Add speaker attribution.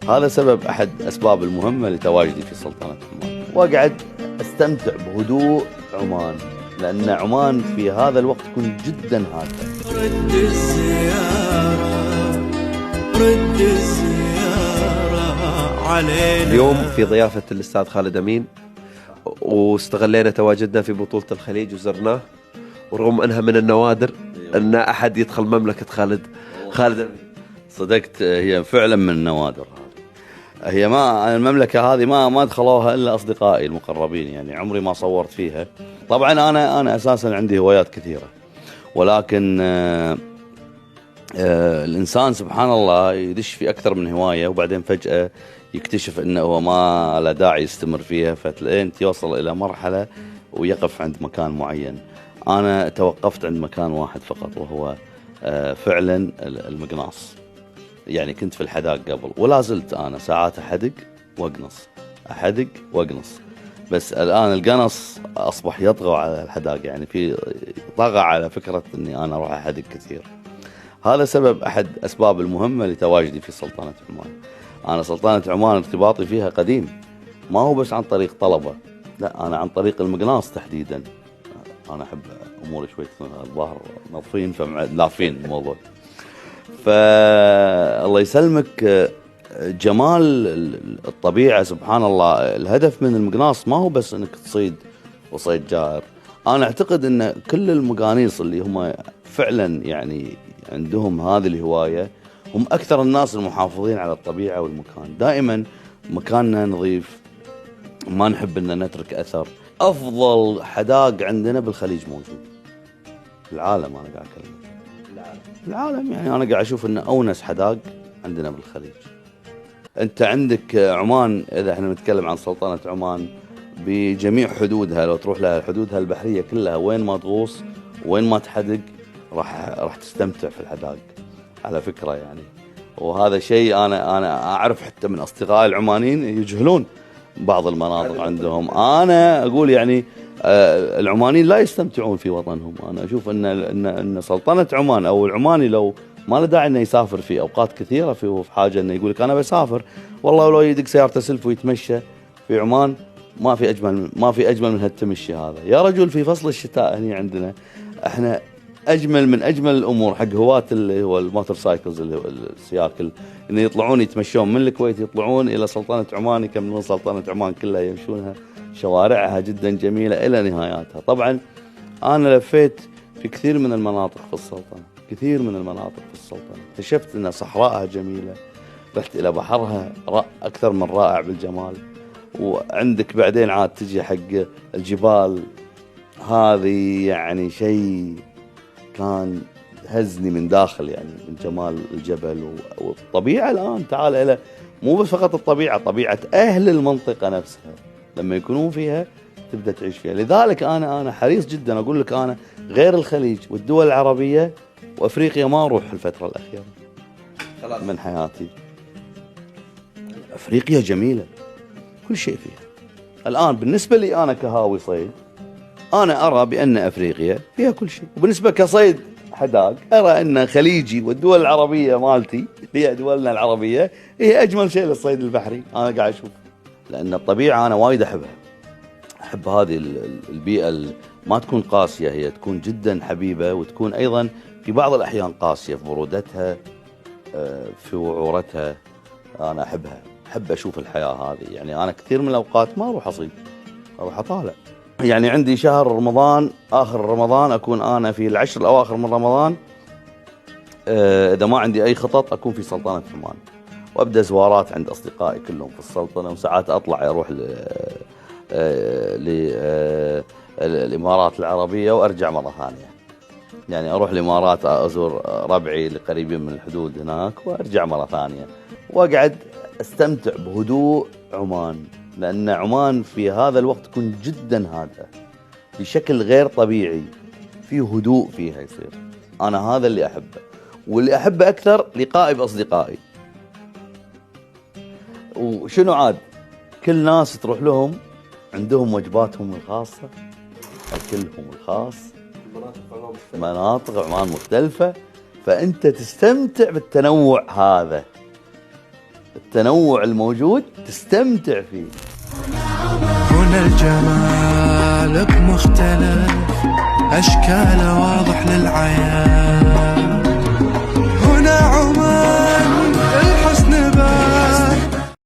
Speaker 1: هذا سبب أحد أسباب المهمة لتواجدي في سلطنة عمان، وأقعد أستمتع بهدوء عمان، لأن عمان في هذا الوقت تكون جدا هادئة.
Speaker 2: رد الزيارة علينا.
Speaker 3: اليوم في ضيافة الأستاذ خالد أمين، واستغلينا تواجدنا في بطولة الخليج وزرناه، ورغم أنها من النوادر أن أحد يدخل مملكة خالد أمين.
Speaker 1: صدقت، هي فعلا من النوادر. هي ما المملكة هذه ما دخلوها إلا أصدقائي المقربين، يعني عمري ما صورت فيها. طبعا أنا أساسا عندي هوايات كثيرة، ولكن الإنسان سبحان الله يدش في أكثر من هواية، وبعدين فجأة يكتشف أنه هو ما له داعي يستمر فيها، فتلاقين يوصل إلى مرحلة ويقف عند مكان معين. أنا توقفت عند مكان واحد فقط، وهو فعلا المقناص. يعني كنت في الحداق قبل، ولا زلت أنا ساعات أحدق وأقنص، بس الآن القنص أصبح يطغى على الحداق، يعني في طغى على فكرة أني أنا أروح أحدق كثير. هذا سبب أحد أسباب المهمة لتواجدي في سلطنة عمان. أنا سلطنة عمان ارتباطي فيها قديم، ما هو بس عن طريق طلبة، لا، أنا عن طريق المقناص تحديدا. أنا أحب أموري شوي تكون الظاهر نظفين فلافين الموضوع. فالله يسلمك، جمال الطبيعة سبحان الله. الهدف من المقناص ما هو بس انك تصيد وصيد جائر. انا اعتقد ان كل المقانيص اللي هم فعلا يعني عندهم هذه الهواية هم اكثر الناس المحافظين على الطبيعة والمكان. دائما مكاننا نظيف، ما نحب ان نترك اثر. افضل حداق عندنا بالخليج موجود، العالم انا قاعد اكلمك العالم، يعني أنا قاعد أشوف إن أونس حداق عندنا بالخليج. أنت عندك عمان، إذا إحنا نتكلم عن سلطنة عمان بجميع حدودها، لو تروح لها حدودها البحرية كلها، وين ما تغوص وين ما تحدق راح تستمتع في الحداق على فكرة يعني. وهذا شيء أنا أعرف حتى من أصدقائي العمانيين يجهلون بعض المناطق عندهم. أنا أقول يعني العمانيين لا يستمتعون في وطنهم. أنا أشوف أن سلطنة عمان أو العماني لو ما له داعي أنه يسافر في أوقات كثيرة في حاجة أنه يقول لك أنا بسافر، والله لو يدق سيارته سلف ويتمشى في عمان ما في أجمل من هالتمشي هذا يا رجل. في فصل الشتاء هنا عندنا احنا أجمل من أجمل الأمور حق هواة اللي هو الموتور سايكلز، اللي هو السياكل، إنه يطلعون يتمشون من الكويت، يطلعون إلى سلطنة عمان، يكملون سلطنة عمان كلها، يمشونها شوارعها جدا جميلة إلى نهاياتها. طبعا أنا لفيت في كثير من المناطق في السلطنة، اكتشفت أن صحراءها جميلة، رحت إلى بحرها أكثر من رائع بالجمال. وعندك بعدين عاد تجي حق الجبال هذه، يعني شيء كان هزني من داخل، يعني من جمال الجبل والطبيعة. الآن تعال إلى مو بس فقط الطبيعة، طبيعة أهل المنطقة نفسها لما يكونون فيها تبدأ تعيش فيها. لذلك أنا حريص جدا أقول لك، أنا غير الخليج والدول العربية وأفريقيا ما أروح الفترة الأخيرة من حياتي. أفريقيا جميلة كل شيء فيها. الآن بالنسبة لي أنا كهاوي صيد، أنا أرى بأن أفريقيا فيها كل شيء. وبالنسبة كصيد حداق أرى أن خليجي والدول العربية مالتي، هي دولنا العربية، هي أجمل شيء للصيد البحري. أنا قاعد أشوف، لأن الطبيعة أنا وايد أحبها. أحب هذه البيئة ما تكون قاسية، هي تكون جدا حبيبة، وتكون أيضا في بعض الأحيان قاسية في برودتها، في وعورتها. أنا أحبها، أحب أشوف الحياة هذه. يعني أنا كثير من الأوقات ما أروح أصيد، أروح أطالع. يعني عندي شهر رمضان، آخر رمضان أكون أنا في العشر الأواخر من رمضان، إذا ما عندي أي خطط أكون في سلطنة عمان، وأبدأ زوارات عند أصدقائي كلهم في السلطنة. وساعات أطلع أروح للإمارات العربية وأرجع مرة ثانية. يعني أروح الإمارات أزور ربعي اللي قريبين من الحدود هناك، وأرجع مرة ثانية، وأقعد أستمتع بهدوء عمان، لأن عمان في هذا الوقت تكون جدا هادئة بشكل غير طبيعي، في هدوء فيها يصير. أنا هذا اللي أحبه، واللي أحبه أكثر لقائي بأصدقائي. وشنو عاد، كل ناس تروح لهم عندهم وجباتهم الخاصة، أكلهم الخاص، مناطق عمان مختلفة، فأنت تستمتع بالتنوع هذا. التنوع الموجود تستمتع فيه.
Speaker 2: هنا الجمال بمختلف أشكاله واضح للعيان،